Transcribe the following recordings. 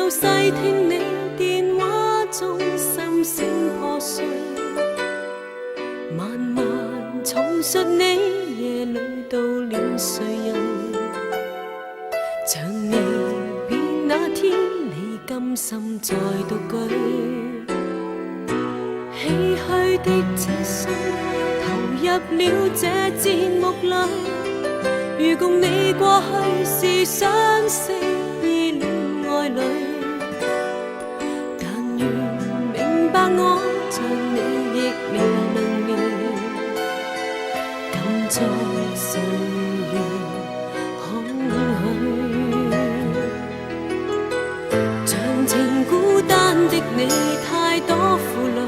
細聽你電話中心聲破碎，慢慢重述你夜裏到了誰人，像你變那天你甘心再獨居，唏噓的這心投入了這節目裏，如共你過去是相識意戀愛侶，我像你亦未能眠，今朝歲月空虛，長情孤單的你太多負累，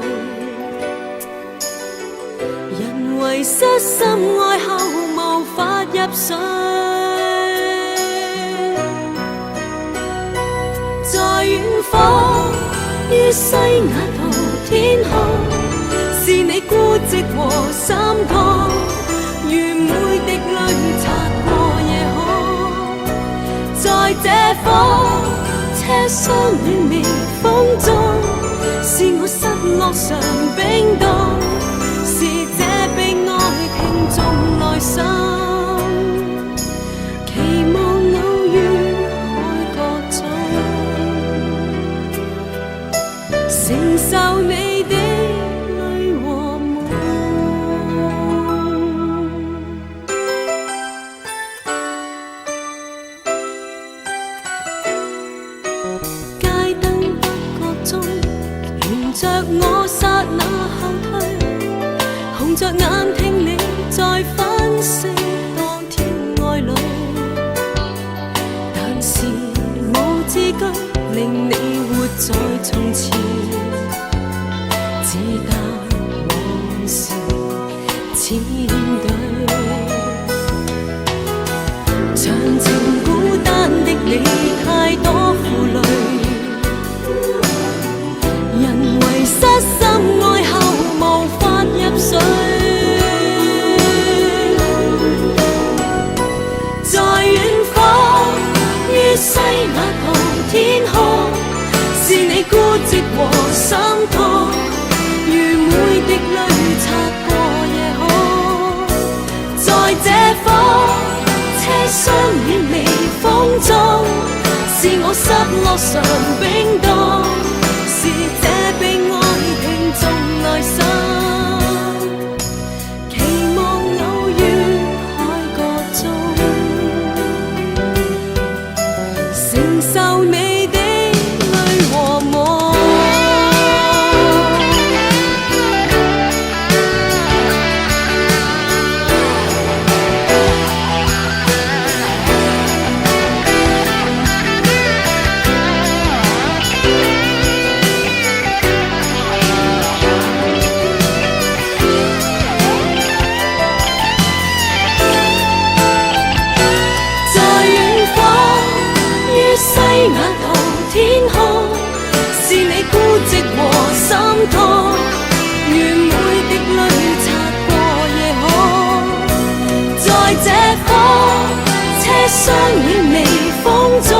人為失心愛後無法入睡，在遠方於西雅圖天空，是你孤寂和心痛，如每滴淚擦過夜空，在這風車廂裏微風中，是我失落常冰凍，是這被愛聽眾內心，期望偶遇海角中，承受你的淚和夢。街燈不覺中，沿着我剎那後退，紅着眼聽你在分析當天愛侶，但是無字句令你活在從前，只得往事千對，長情孤單的你太多負累，人為失心愛後無法入睡，在遠方於西雅圖天空，是你孤寂和心痛，如每滴淚擦過夜空，在這風車廂裏微風中，是我失落常冰凍，是這被愛聽眾內心，期望偶遇海角中，承受你的淚和夢。西雅圖天空，是你孤寂和心痛，如每滴淚擦過夜空，在這風車廂裏微風中，